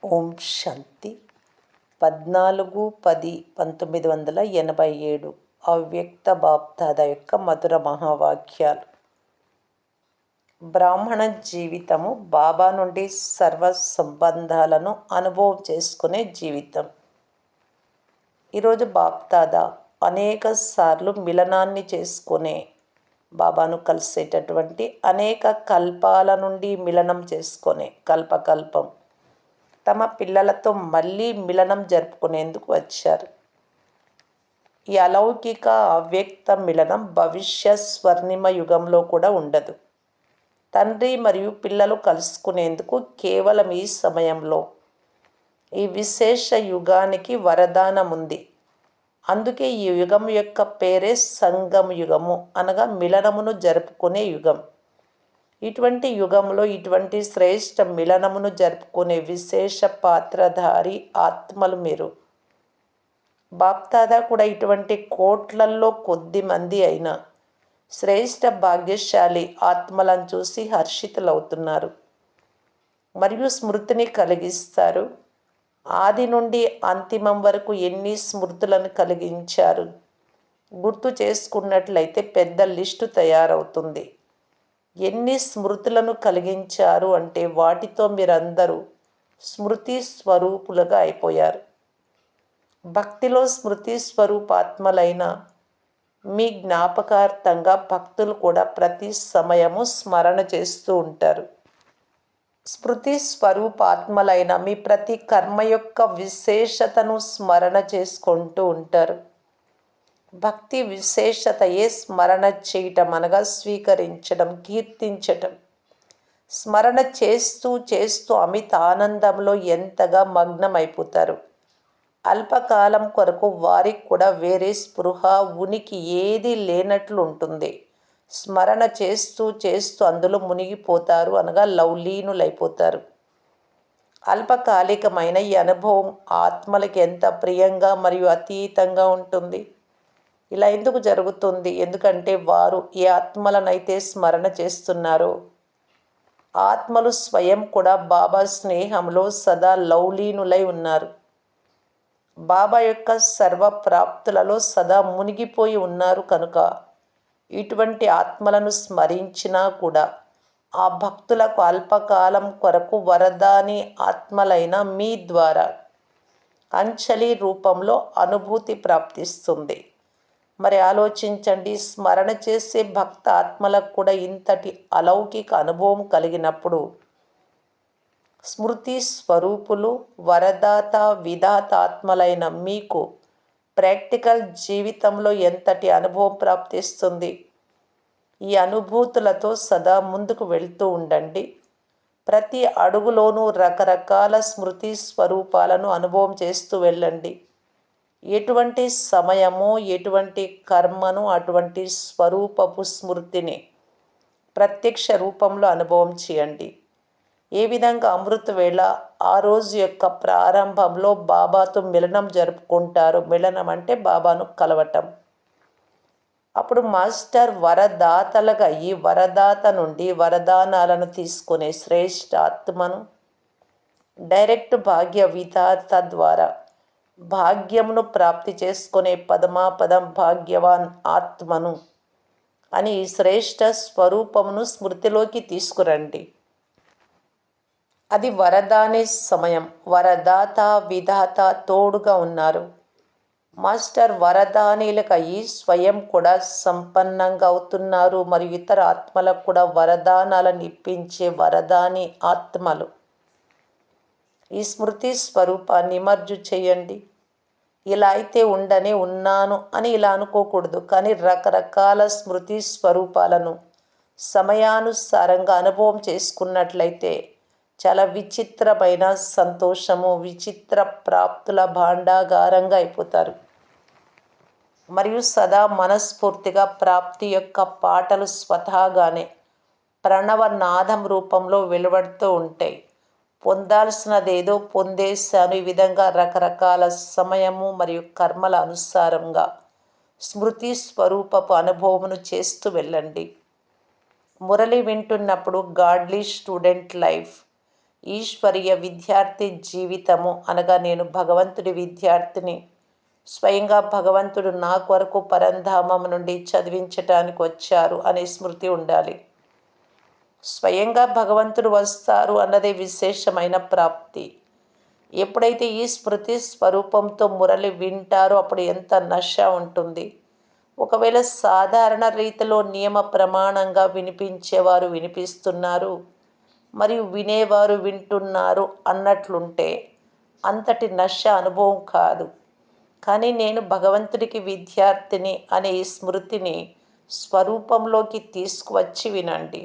ఓం శాంతి. 14/10/1987 అవ్యక్త బాప్దాద యొక్క మధుర మహావాక్యాలు. బ్రాహ్మణ జీవితము బాబా నుండి సర్వ సంబంధాలను అనుభవం చేసుకునే జీవితం. ఈరోజు బాప్దాద అనేక సార్లు మిలనాన్ని చేసుకునే, బాబాను కలిసేటటువంటి అనేక కల్పాల నుండి మిలనం చేసుకునే కల్పకల్పం తమ పిల్లలతో మళ్ళీ మిలనం జరుపుకునేందుకు వచ్చారు. ఈ అలౌకిక అవ్యక్త మిలనం భవిష్య స్వర్ణిమ యుగంలో కూడా ఉండదు. తండ్రి మరియు పిల్లలు కలుసుకునేందుకు కేవలం ఈ సమయంలో, ఈ విశేష యుగానికి వరదానం ఉంది. అందుకే ఈ యుగం యొక్క పేరే సంగమ యుగము, అనగా మిలనమును జరుపుకునే యుగం. ఇటువంటి యుగంలో ఇటువంటి శ్రేష్ఠ మిలనమును జరుపుకునే విశేష పాత్రధారి ఆత్మలు మీరు. బాప్దాదా కూడా ఇటువంటి కోట్లల్లో కొద్ది మంది అయిన శ్రేష్ఠ భాగ్యశాలి ఆత్మలను చూసి హర్షితులవుతున్నారు మరియు స్మృతిని కలిగిస్తారు. ఆది నుండి అంతిమం వరకు ఎన్ని స్మృతులను కలిగించారు గుర్తు చేసుకున్నట్లయితే పెద్ద లిస్టు తయారవుతుంది. ఎన్ని స్మృతులను కలిగించారు అంటే వాటితో మీరందరూ స్మృతి స్వరూపులుగా అయిపోయారు. భక్తిలో స్మృతి స్వరూపాత్మలైన మీ జ్ఞాపకార్థంగా భక్తులు కూడా ప్రతి సమయము స్మరణ చేస్తూ ఉంటారు. స్మృతి స్వరూపాత్మలైన మీ ప్రతి కర్మ యొక్క విశేషతను స్మరణ చేసుకుంటూ ఉంటారు. భక్తి విశేషతయే స్మరణ చేయటం, అనగా స్వీకరించడం, కీర్తించటం. స్మరణ చేస్తూ చేస్తూ అమిత ఆనందంలో ఎంతగా మగ్నమైపోతారు. అల్పకాలం కొరకు వారికి కూడా వేరే స్పృహ, ఉనికి ఏది లేనట్లు ఉంటుంది. స్మరణ చేస్తూ చేస్తూ అందులో మునిగిపోతారు, అనగా లౌలీనులైపోతారు. అల్పకాలికమైన ఈ అనుభవం ఆత్మలకి ఎంత ప్రియంగా మరియు అతీతంగా ఉంటుంది. ఇలా ఎందుకు జరుగుతుంది? ఎందుకంటే వారు ఏ ఆత్మలనైతే స్మరణ చేస్తున్నారో ఆత్మలు స్వయం కూడా బాబా స్నేహంలో సదా లౌలీనులై ఉన్నారు. బాబా యొక్క సర్వ ప్రాప్తులలో సదా మునిగిపోయి ఉన్నారు. కనుక ఇటువంటి ఆత్మలను స్మరించినా కూడా ఆ భక్తులకు అల్పకాలం కొరకు వరదాని ఆత్మలైన మీ ద్వారా అంచలి రూపంలో అనుభూతి ప్రాప్తిస్తుంది. మరి ఆలోచించండి, స్మరణ చేసే భక్త ఆత్మలకు కూడా ఇంతటి అలౌకిక అనుభవం కలిగినప్పుడు స్మృతి స్వరూపులు, వరదాత, విధాత ఆత్మలైన మీకు ప్రాక్టికల్ జీవితంలో ఎంతటి అనుభవం ప్రాప్తిస్తుంది. ఈ అనుభూతులతో సదా ముందుకు వెళ్తూ ఉండండి. ప్రతి అడుగులోనూ రకరకాల స్మృతి స్వరూపాలను అనుభవం చేస్తూ వెళ్ళండి. ఎటువంటి సమయమో, ఎటువంటి కర్మను, అటువంటి స్వరూపపు స్మృతిని ప్రత్యక్ష రూపంలో అనుభవం చేయండి. ఏ విధంగా అమృత వేళ ఆ రోజు యొక్క ప్రారంభంలో బాబాతో మిలనం జరుపుకుంటారు. మిలనం అంటే బాబాను కలవటం. అప్పుడు మాస్టర్ వరదాతలుగా ఈ వరదాత నుండి వరదానాలను తీసుకునే శ్రేష్ఠ ఆత్మను డైరెక్ట్ భాగ్య విధాత ద్వారా భాగ్యమును ప్రాప్తి చేసుకునే పదమాపదం భాగ్యవాన్ ఆత్మను అని శ్రేష్ఠ స్వరూపమును స్మృతిలోకి తీసుకురండి. అది వరదానే సమయం. వరదాత, విధాత తోడుగా ఉన్నారు. మాస్టర్ వరదానీలకు అయి స్వయం కూడా సంపన్నంగా అవుతున్నారు మరియు ఇతర ఆత్మలకు కూడా వరదానాలను ఇప్పించే వరదాని ఆత్మలు. ఈ స్మృతి స్వరూపాన్ని మర్జు చేయండి. ఇలా అయితే ఉండనే ఉన్నాను అని ఇలా అనుకోకూడదు. కానీ రకరకాల స్మృతి స్వరూపాలను సమయానుసారంగా అనుభవం చేసుకున్నట్లయితే చాలా విచిత్రమైన సంతోషము, విచిత్ర ప్రాప్తుల భాండాగారంగా అయిపోతారు. మరియు సదా మనస్ఫూర్తిగా ప్రాప్తి యొక్క పాటలు స్వతహాగానే ప్రణవనాదం రూపంలో వెలువడుతూ ఉంటాయి. పొందాల్సినదేదో పొందేశాను. ఈ విధంగా రకరకాల సమయము మరియు కర్మల అనుసారంగా స్మృతి స్వరూపపు అనుభవమును చేస్తూ వెళ్ళండి. మురళి వింటున్నప్పుడు గాడ్లీ స్టూడెంట్ లైఫ్, ఈశ్వరీయ విద్యార్థి జీవితము అనగా నేను భగవంతుడి విద్యార్థిని. స్వయంగా భగవంతుడు నా కొరకు పరంధామం నుండి చదివించటానికి వచ్చారు అనే స్మృతి ఉండాలి. స్వయంగా భగవంతుడు వస్తారు అన్నదే విశేషమైన ప్రాప్తి. ఎప్పుడైతే ఈ స్మృతి స్వరూపంతో మురళి వింటారో అప్పుడు ఎంత నశ ఉంటుంది. ఒకవేళ సాధారణ రీతిలో నియమ ప్రమాణంగా వినిపించేవారు వినిపిస్తున్నారు మరియు వినేవారు వింటున్నారు అన్నట్లుంటే అంతటి నశ అనుభవం కాదు. కానీ నేను భగవంతుడికి విద్యార్థిని అనే ఈ స్మృతిని స్వరూపంలోకి తీసుకువచ్చి వినండి.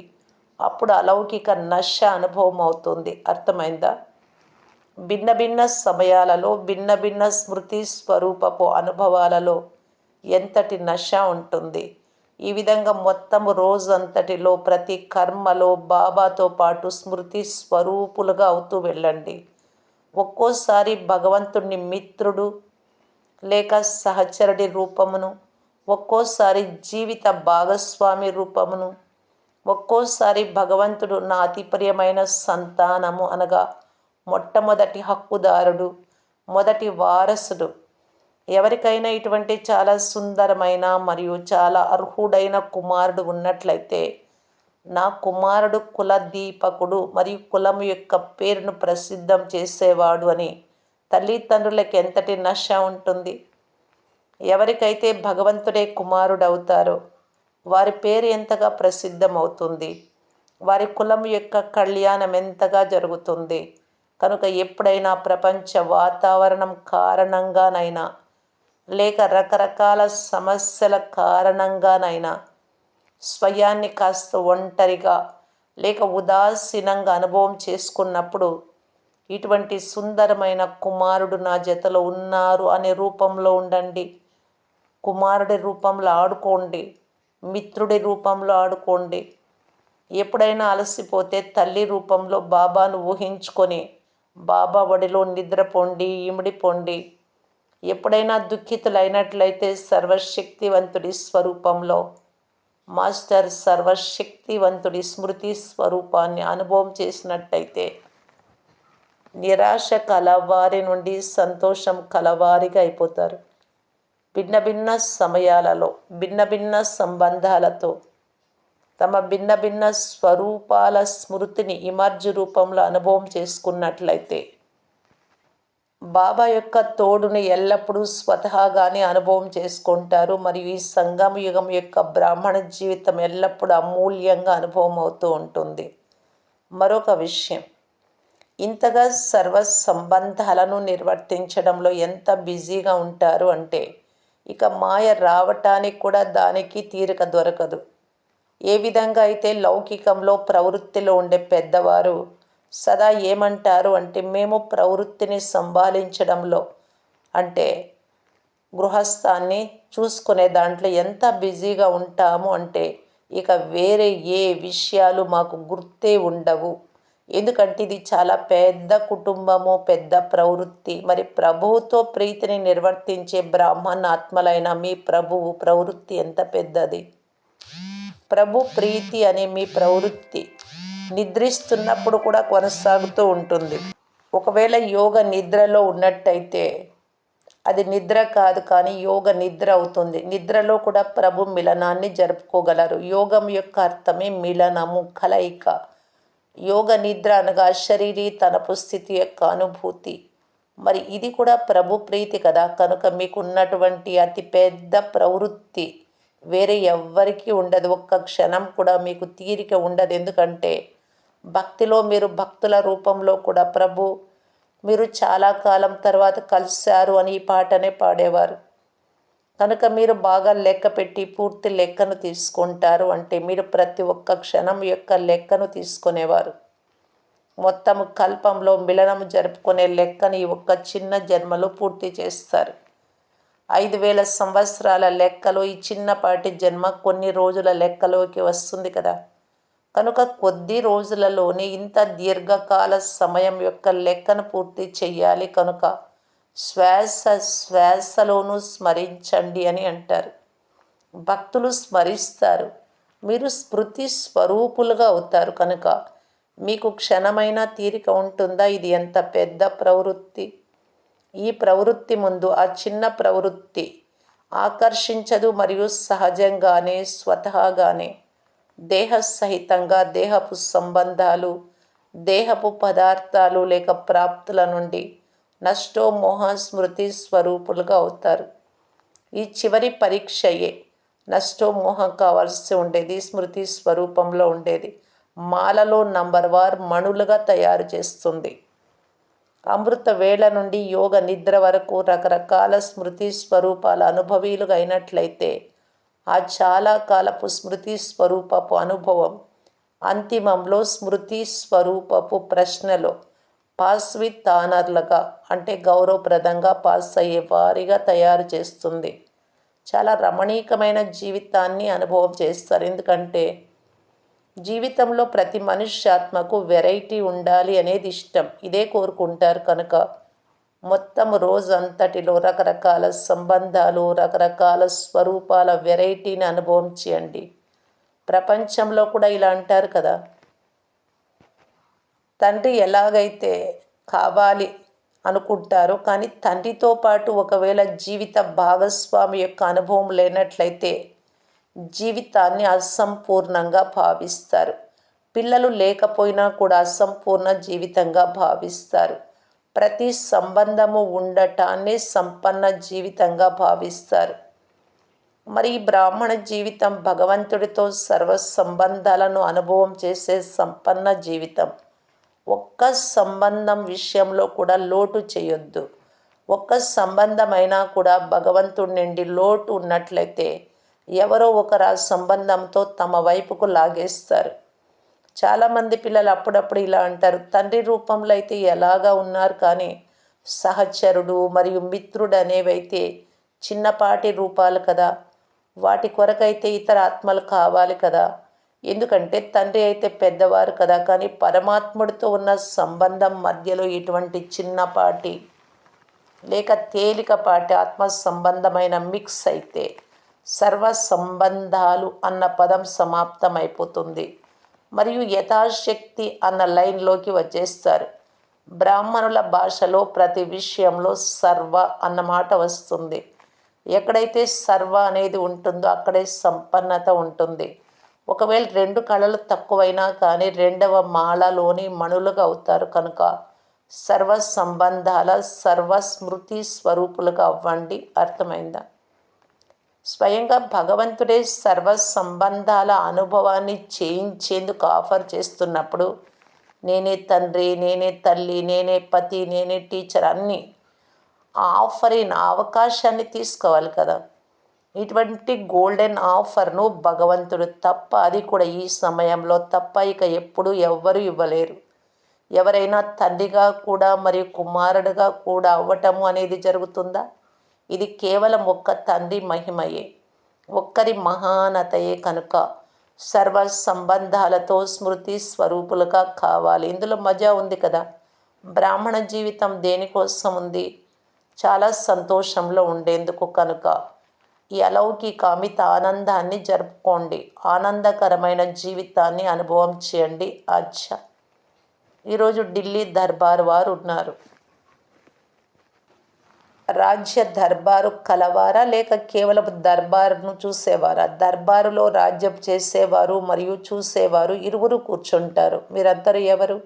అప్పుడు అలౌకిక నశ అనుభవం అవుతుంది. అర్థమైందా? భిన్న భిన్న సమయాలలో భిన్న భిన్న స్మృతి స్వరూపపు అనుభవాలలో ఎంతటి నశ ఉంటుంది. ఈ విధంగా మొత్తము రోజంతటిలో ప్రతి కర్మలో బాబాతో పాటు స్మృతి స్వరూపులుగా అవుతూ వెళ్ళండి. ఒక్కోసారి భగవంతుడిని మిత్రుడు లేక సహచరుడి రూపమును, ఒక్కోసారి జీవిత భాగస్వామి రూపమును, ఒక్కోసారి భగవంతుడు నా అతి ప్రియమైన సంతానము అనగా మొట్టమొదటి హక్కుదారుడు, మొదటి వారసుడు. ఎవరికైనా ఇటువంటి చాలా సుందరమైన మరియు చాలా అర్హుడైన కుమారుడు ఉన్నట్లయితే నా కుమారుడు కుల దీపకుడు మరియు కులము యొక్క పేరును ప్రసిద్ధం చేసేవాడు అని తల్లిదండ్రులకు ఎంతటి నశ ఉంటుంది. ఎవరికైతే భగవంతుడే కుమారుడు అవుతారో వారి పేరు ఎంతగా ప్రసిద్ధమవుతుంది, వారి కులం యొక్క కళ్యాణం ఎంతగా జరుగుతుంది. కనుక ఎప్పుడైనా ప్రపంచ వాతావరణం కారణంగానైనా లేక రకరకాల సమస్యల కారణంగానైనా స్వయాన్ని కాస్త ఒంటరిగా లేక ఉదాసీనంగా అనుభవం చేసుకున్నప్పుడు ఇటువంటి సుందరమైన కుమారుడు నా జతలో ఉన్నారు అనే రూపంలో ఉండండి. కుమారుడి రూపంలో ఆడుకోండి, మిత్రుడి రూపంలో ఆడుకోండి. ఎప్పుడైనా అలసిపోతే తల్లి రూపంలో బాబాను ఊహించుకొని బాబా ఒడిలో నిద్రపోండి, ఇమిడిపోండి. ఎప్పుడైనా దుఃఖితులైనట్లయితే సర్వశక్తివంతుడి స్వరూపంలో మాస్టర్ సర్వశక్తివంతుడి స్మృతి స్వరూపాన్ని అనుభవం చేసినట్టయితే నిరాశ కలవారి నుండి సంతోషం కలవారిగా అయిపోతారు. భిన్న భిన్న సమయాలలో భిన్న భిన్న సంబంధాలతో తమ భిన్న భిన్న స్వరూపాల స్మృతిని ఇమర్జ్ రూపంలో అనుభవం చేసుకున్నట్లయితే బాబా యొక్క తోడుని ఎల్లప్పుడూ స్వతహాగానే అనుభవం చేసుకుంటారు. మరియు ఈ సంగమ యుగం యొక్క బ్రాహ్మణ జీవితం ఎల్లప్పుడూ అమూల్యంగా అనుభవం అవుతూ ఉంటుంది. మరొక విషయం, ఇంతగా సర్వ సంబంధాలను నిర్వర్తించడంలో ఎంత బిజీగా ఉంటారు అంటే ఇక మాయ రావటానికి కూడా దానికి తీరిక దొరకదు. ఏ విధంగా అయితే లౌకికంలో ప్రవృత్తిలో ఉండే పెద్దవారు సదా ఏమంటారు అంటే మేము ప్రవృత్తిని సంభాళించడంలో అంటే గృహస్థాన్ని చూసుకునే దాంట్లో ఎంత బిజీగా ఉంటాము అంటే ఇక వేరే ఏ విషయాలు మాకు గుర్తే ఉండవు. ఎందుకంటే ఇది చాలా పెద్ద కుటుంబము, పెద్ద ప్రవృత్తి. మరి ప్రభువుతో ప్రీతిని నిర్వర్తించే బ్రాహ్మణాత్మలైన మీ ప్రభువు ప్రవృత్తి ఎంత పెద్దది. ప్రభు ప్రీతి అనే మీ ప్రవృత్తి నిద్రిస్తున్నప్పుడు కూడా కొనసాగుతూ ఉంటుంది. ఒకవేళ యోగ నిద్రలో ఉన్నట్టయితే అది నిద్ర కాదు కానీ యోగ నిద్ర అవుతుంది. నిద్రలో కూడా ప్రభు మిలనాన్ని జరుపుకోగలరు. యోగం యొక్క అర్థమే మిలనము, కలయిక. యోగ నిద్ర అనగా శరీరీ తనపు స్థితి యొక్క అనుభూతి. మరి ఇది కూడా ప్రభు ప్రీతి కదా. కనుక మీకు ఉన్నటువంటి అతి పెద్ద ప్రవృత్తి వేరే ఎవ్వరికీ ఉండదు. ఒక్క క్షణం కూడా మీకు తీరిక ఉండదు. ఎందుకంటే భక్తిలో మీరు భక్తుల రూపంలో కూడా ప్రభు మీరు చాలా కాలం తర్వాత కలిశారు అని ఈ పాటనే పాడేవారు. కనుక మీరు బాగా లెక్క పెట్టి పూర్తి లెక్కను తీసుకుంటారు అంటే మీరు ప్రతి ఒక్క క్షణం యొక్క లెక్కను తీసుకునేవారు. మొత్తం కల్పంలో మిలనము జరుపుకునే లెక్కని ఈ ఒక్క చిన్న జన్మలో పూర్తి చేస్తారు. 5000 సంవత్సరాల లెక్కలో ఈ చిన్నపాటి జన్మ కొన్ని రోజుల లెక్కలోకి వస్తుంది కదా. కనుక కొద్ది రోజులలోనే ఇంత దీర్ఘకాల సమయం యొక్క లెక్కను పూర్తి చెయ్యాలి. కనుక శ్వాస శ్వాసలోనూ స్మరించండి అని అంటారు. భక్తులు స్మరిస్తారు, మీరు స్మృతి స్వరూపులుగా అవుతారు. కనుక మీకు క్షణమైన తీరిక ఉంటుందా? ఇది ఎంత పెద్ద ప్రవృత్తి. ఈ ప్రవృత్తి ముందు ఆ చిన్న ప్రవృత్తి ఆకర్షించదు మరియు సహజంగానే స్వతహాగానే దేహసహితంగా దేహపు సంబంధాలు, దేహపు పదార్థాలు లేక ప్రాప్తుల నుండి నష్టో మోహ స్మృతి స్వరూపులుగా అవుతారు. ఈ చివరి పరీక్షయే నష్టో మోహం కావాల్సి ఉండేది, స్మృతి స్వరూపంలో ఉండేది మాలలో నంబర్ వార్ మణులుగా తయారు చేస్తుంది. అమృత వేళ నుండి యోగ నిద్ర వరకు రకరకాల స్మృతి స్వరూపాల అనుభవీలుగా అయినట్లయితే ఆ చాలా కాలపు స్మృతి స్వరూపపు అనుభవం అంతిమంలో స్మృతి స్వరూపపు ప్రశ్నలో పాస్ విత్ ఆనర్లుగా అంటే గౌరవప్రదంగా పాస్ అయ్యే వారిగా తయారు చేస్తుంది. చాలా రమణీకమైన జీవితాన్ని అనుభవం చేస్తారు. ఎందుకంటే జీవితంలో ప్రతి మనుష్యాత్మకు వెరైటీ ఉండాలి అనేది ఇష్టం. ఇదే కోరుకుంటారు కనుక మొత్తం రోజంతటిలో రకరకాల సంబంధాలు, రకరకాల స్వరూపాల వెరైటీని అనుభవం చేయండి. ప్రపంచంలో కూడా ఇలా అంటారు కదా, తండ్రి ఎలాగైతే కావాలి అనుకుంటారో కానీ తండ్రితో పాటు ఒకవేళ జీవిత భాగస్వామి యొక్క అనుభవం లేనట్లయితే జీవితాన్ని అసంపూర్ణంగా భావిస్తారు. పిల్లలు లేకపోయినా కూడా అసంపూర్ణ జీవితంగా భావిస్తారు. ప్రతి సంబంధము ఉండటాన్ని సంపన్న జీవితంగా భావిస్తారు. మరి ఈ బ్రాహ్మణ జీవితం భగవంతుడితో సర్వ సంబంధాలను అనుభవం చేసే సంపన్న జీవితం. ఒక్క సంబంధం విషయంలో కూడా లోటు చేయొద్దు. ఒక్క సంబంధమైనా కూడా భగవంతుడి నుండి లోటు ఉన్నట్లయితే ఎవరో ఒకరు ఆ సంబంధంతో తమ వైపుకు లాగేస్తారు. చాలామంది పిల్లలు అప్పుడప్పుడు ఇలా అంటారు, తండ్రి రూపంలో అయితే ఎలాగా ఉన్నారు కానీ సహచరుడు మరియు మిత్రుడు అనేవైతే చిన్నపాటి రూపాలు కదా, వాటి కొరకైతే ఇతర ఆత్మలు కావాలి కదా. ఎందుకంటే తండ్రి అయితే పెద్దవారు కదా, కానీ పరమాత్ముడితో ఉన్న సంబంధం మధ్యలో ఇటువంటి చిన్నపాటి లేక తేలికపాటి ఆత్మ సంబంధమైన మిక్స్ అయితే సర్వ సంబంధాలు అన్న పదం సమాప్తమైపోతుంది. మరియు యథాశక్తి అన్న లైన్లోకి వచ్చేస్తారు. బ్రాహ్మణుల భాషలో ప్రతి విషయంలో సర్వ అన్నమాట వస్తుంది. ఎక్కడైతే సర్వ అనేది ఉంటుందో అక్కడే సంపన్నత ఉంటుంది. ఒకవేళ 2 కళలు తక్కువైనా కానీ 2వ మాలలోని మణులుగా అవుతారు కనుక సర్వ సంబంధాల సర్వ స్మృతి స్వరూపులుగా అవ్వండి. అర్థమైందా? స్వయంగా భగవంతుడే సర్వ సంబంధాల అనుభవాన్ని చేయించేందుకు ఆఫర్ చేస్తున్నప్పుడు నేనే తండ్రి, నేనే తల్లి, నేనే పతి, నేనే టీచర్ అన్నీ ఆఫరిన్ అవకాశాన్ని తీసుకోవాలి కదా. ఇటువంటి గోల్డెన్ ఆఫర్ను భగవంతుడు తప్ప, అది కూడా ఈ సమయంలో తప్ప ఇక ఎప్పుడు ఎవ్వరూ ఇవ్వలేరు. ఎవరైనా తండ్రిగా కూడా మరియు కుమారుడిగా కూడా అవ్వటము అనేది జరుగుతుందా? ఇది కేవలం ఒక్క తండ్రి మహిమయే, ఒక్కరి మహానతయే. కనుక సర్వ సంబంధాలతో స్మృతి స్వరూపులుగా కావాలి. ఇందులో మజా ఉంది కదా. బ్రాహ్మణ జీవితం దేనికోసం ఉంది? చాలా సంతోషంలో ఉండేందుకు. కనుక ఈ అలౌకిక అమిత ఆనందాన్ని జరుపుకోండి. ఆనందకరమైన జీవితాన్ని అనుభవం చేయండి. అచ్చా, ఈరోజు ఢిల్లీ దర్బార్ వారు ఉన్నారు. రాజ్య దర్బారు కలవారా లేక కేవలం దర్బారును చూసేవారా? దర్బారులో రాజ్యం చేసేవారు మరియు చూసేవారు ఇరువురు కూర్చుంటారు. మీరందరూ ఎవరు?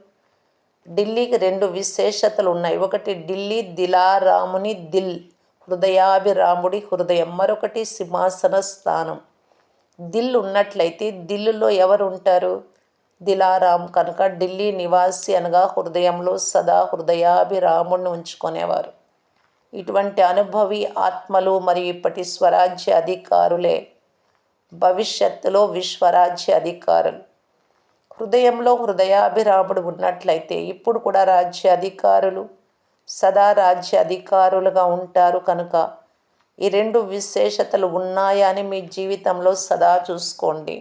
ఢిల్లీకి 2 విశేషతలు ఉన్నాయి. ఒకటి ఢిల్లీ దిలారాముని దిల్, హృదయాభిరాముడి హృదయం. మరొకటి సింహాసన స్థానం. దిల్ ఉన్నట్లయితే దిల్లులో ఎవరు ఉంటారు? దిలారాం. కనుక ఢిల్లీ నివాసి అనగా హృదయంలో సదా హృదయాభిరాముడిని ఉంచుకునేవారు. ఇటువంటి అనుభవి ఆత్మలు మరియు ఇప్పటి స్వరాజ్య అధికారులే భవిష్యత్తులో విశ్వరాజ్య అధికారులు. హృదయంలో హృదయాభిరాముడు ఉన్నట్లయితే ఇప్పుడు కూడా రాజ్య అధికారులు సదా రాజ్య అధికారులుగా ఉంటారు. కనుక ఈ 2 విశేషతలు ఉన్నాయా అని మీ జీవితంలో సదా చూసుకోండి.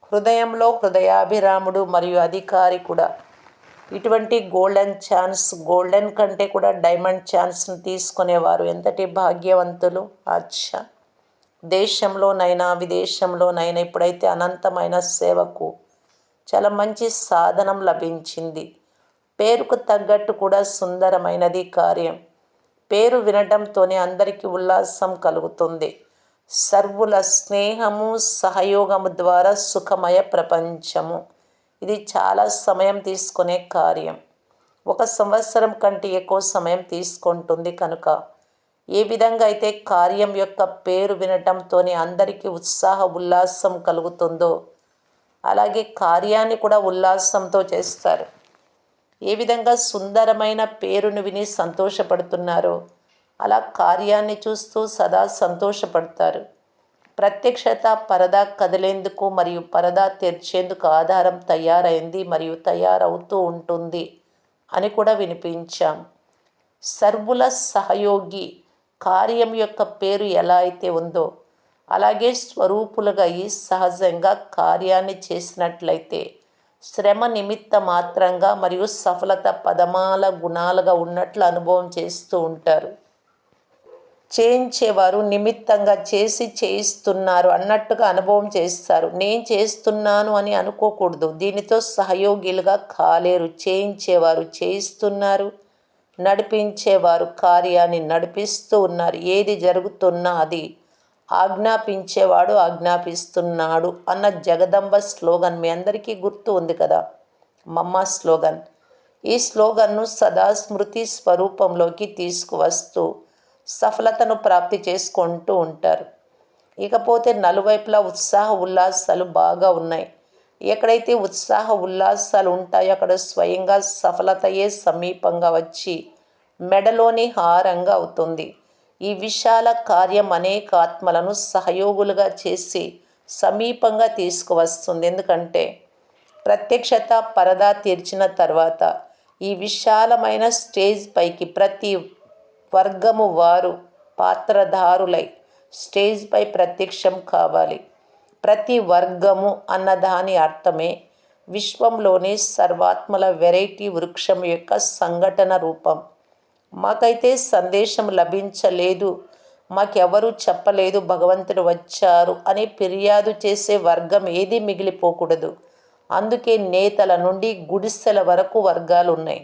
హృదయంలో హృదయాభిరాముడు మరియు అధికారి కూడా ఇటువంటి గోల్డెన్ ఛాన్స్, గోల్డెన్ కంటే కూడా డైమండ్ ఛాన్స్ని తీసుకునేవారు ఎంతటి భాగ్యవంతులు. అచ్చా, దేశంలోనైనా విదేశంలోనైనా ఇప్పుడైతే అనంతమైన సేవకు చాలా మంచి సాధనం లభించింది. పేరుకు తగ్గట్టు కూడా సుందరమైనది కార్యం. పేరు వినడంతోనే అందరికీ ఉల్లాసం కలుగుతుంది. సర్వుల స్నేహము సహయోగము ద్వారా సుఖమయ ప్రపంచము. ఇది చాలా సమయం తీసుకునే కార్యం. 1 సంవత్సరం కంటే ఎక్కువ సమయం తీసుకుంటుంది కనుక ఏ విధంగా అయితే కార్యం యొక్క పేరు వినటంతోనే అందరికీ ఉత్సాహ ఉల్లాసం కలుగుతుందో అలాగే కార్యాన్ని కూడా ఉల్లాసంతో చేస్తారు. ఏ విధంగా సుందరమైన పేరును విని సంతోషపడుతున్నారో అలా కార్యాన్ని చూస్తూ సదా సంతోషపడతారు. ప్రత్యక్షత పరదా కదిలేందుకు మరియు పరదా తెరిచేందుకు ఆధారం తయారైంది మరియు తయారవుతూ ఉంటుంది అని కూడా వినిపించాం. సర్వుల సహయోగి కార్యం యొక్క పేరు ఎలా అయితే ఉందో అలాగే స్వరూపులుగా ఈ సహజంగా కార్యాన్ని చేసినట్లయితే శ్రమ నిమిత్త మాత్రంగా మరియు సఫలత పదమాల గుణాలుగా ఉన్నట్లు అనుభవం చేస్తూ ఉంటారు. చేయించేవారు నిమిత్తంగా చేసి చేయిస్తున్నారు అన్నట్టుగా అనుభవం చేస్తారు. నేను చేస్తున్నాను అని అనుకోకూడదు. దీనితో సహయోగిలుగా కాలేరు. చేయించేవారు చేయిస్తున్నారు, నడిపించేవారు కార్యాన్ని నడిపిస్తూ ఉన్నారు. ఏది జరుగుతున్నా అది ఆజ్ఞాపించేవాడు ఆజ్ఞాపిస్తున్నాడు అన్న జగదంబ స్లోగన్ మీ అందరికీ గుర్తు ఉంది కదా, మమ్మ స్లోగన్. ఈ స్లోగన్ను సదా స్మృతి స్వరూపంలోకి తీసుకువస్తూ సఫలతను ప్రాప్తి చేసుకుంటూ ఉంటారు. ఇకపోతే నలువైపులా ఉత్సాహ ఉల్లాసాలు బాగా ఉన్నాయి. ఎక్కడైతే ఉత్సాహ ఉల్లాసాలు ఉంటాయో అక్కడ స్వయంగా సఫలతయే సమీపంగా వచ్చి మెడలోని హారంగా అవుతుంది. ఈ విశాల కార్యం అనేక ఆత్మలను సహయోగులుగా చేసి సమీపంగా తీసుకువస్తుంది. ఎందుకంటే ప్రత్యక్షత పరదా తీర్చిన తర్వాత ఈ విశాలమైన స్టేజ్ పైకి ప్రతి వర్గము వారు పాత్రధారులై స్టేజ్పై ప్రత్యక్షం కావాలి. ప్రతి వర్గము అన్నదాని అర్థమే విశ్వంలోని సర్వాత్మల వెరైటీ వృక్షం యొక్క సంఘటన రూపం. మాకైతే సందేశం లభించలేదు, మాకెవరూ చెప్పలేదు భగవంతుడు వచ్చారు అని ఫిర్యాదు చేసే వర్గం ఏదీ మిగిలిపోకూడదు. అందుకే నేతల నుండి గుడిసెల వరకు వర్గాలు ఉన్నాయి.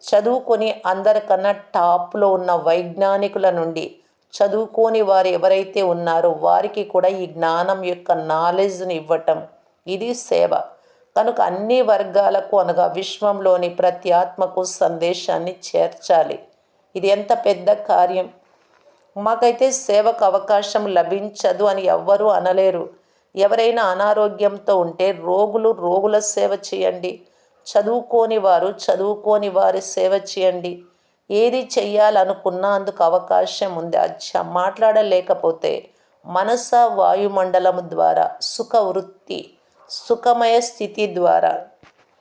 చదువుకొని అందరికన్నా టాప్లో ఉన్న వైజ్ఞానికుల నుండి చదువుకోని వారు ఎవరైతే ఉన్నారో వారికి కూడా ఈ జ్ఞానం యొక్క నాలెడ్జ్ని ఇవ్వటం, ఇది సేవ. కనుక అన్ని వర్గాలకు అనగా విశ్వంలోని ప్రతి ఆత్మకు సందేశాన్ని చేర్చాలి. ఇది ఎంత పెద్ద కార్యం. మాకైతే సేవకు అవకాశం లభించదు అని ఎవ్వరూ అనలేరు. ఎవరైనా అనారోగ్యంతో ఉంటే రోగుల సేవ చేయండి, చదువుకోని వారి సేవ చేయండి. ఏది చెయ్యాలనుకున్నా అందుకు అవకాశం ఉంది. మాట్లాడలేకపోతే మనస వాయుమండలము ద్వారా సుఖవృత్తి, సుఖమయ స్థితి ద్వారా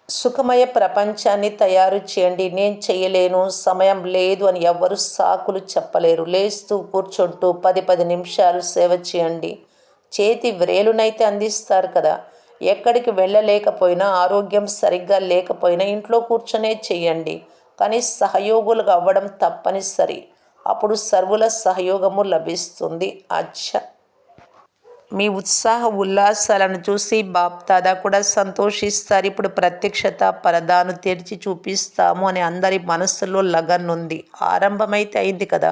సుఖమయ ప్రపంచాన్ని తయారు చేయండి. నేను చేయలేను, సమయం లేదు అని ఎవ్వరు సాకులు చెప్పలేరు. లేస్తూ కూర్చుంటూ 10 నిమిషాలు సేవ చేయండి. చేతి వ్రేలునైతే అందిస్తారు కదా. ఎక్కడికి వెళ్ళలేకపోయినా, ఆరోగ్యం సరిగ్గా లేకపోయినా ఇంట్లో కూర్చొనే చేయండి. కానీ సహయోగులుగా అవ్వడం తప్పనిసరి. అప్పుడు సర్వుల సహయోగము లభిస్తుంది. మీ ఉత్సాహ ఉల్లాసాలను చూసి బాప్దాదా కూడా సంతోషిస్తారు. ఇప్పుడు ప్రత్యక్షత పరదాను తెరిచి చూపిస్తాము అని అందరి మనస్సులో లగన్ ఉంది. ఆరంభమైతే అయింది కదా,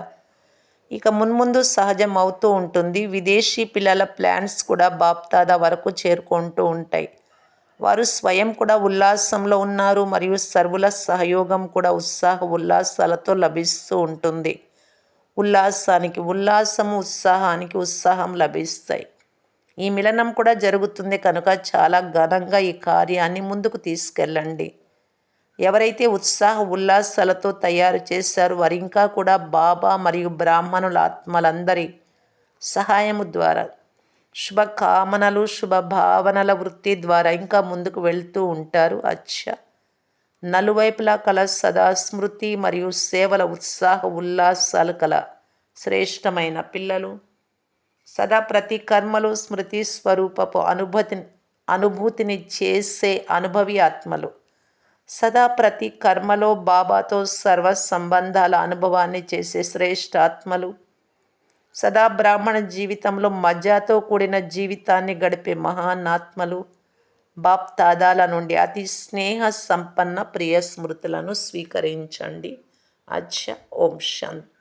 ఇక మున్ముందు సహజం అవుతూ ఉంటుంది. విదేశీ పిల్లల ప్లాన్స్ కూడా బాప్దాదా వరకు చేరుకుంటూ ఉంటాయి. వారు స్వయం కూడా ఉల్లాసంలో ఉన్నారు మరియు సర్వుల సహయోగం కూడా ఉత్సాహ ఉల్లాసాలతో లభిస్తూ ఉంటుంది. ఉల్లాసానికి ఉల్లాసము, ఉత్సాహానికి ఉత్సాహం లభిస్తాయి. ఈ మిలనం కూడా జరుగుతుంది కనుక చాలా ఘనంగా ఈ కార్యాన్ని ముందుకు తీసుకెళ్ళండి. ఎవరైతే ఉత్సాహ ఉల్లాసాలతో తయారు చేశారో వారు ఇంకా కూడా బాబా మరియు బ్రాహ్మణుల ఆత్మలందరి సహాయము ద్వారా శుభకామనలు, శుభభావనల వృత్తి ద్వారా ఇంకా ముందుకు వెళ్తూ ఉంటారు. నలువైపులా కల సదా స్మృతి మరియు సేవల ఉత్సాహ ఉల్లాసాలు కల శ్రేష్టమైన పిల్లలు, సదా ప్రతి కర్మలో స్మృతి స్వరూపపు అనుభూతిని చేసే అనుభవి ఆత్మలు, సదా ప్రతి కర్మలో బాబాతో సర్వ సంబంధాల అనుభవాన్ని చేసే శ్రేష్ఠ ఆత్మలు, సదా బ్రాహ్మణ జీవితంలో మజాతో కూడిన జీవితాన్ని గడిపే మహానాత్మలు, బాప్దాదాల నుండి అతి స్నేహ సంపన్న ప్రియ స్మృతులను స్వీకరించండి. అచ్చ. ఓం శాంతి.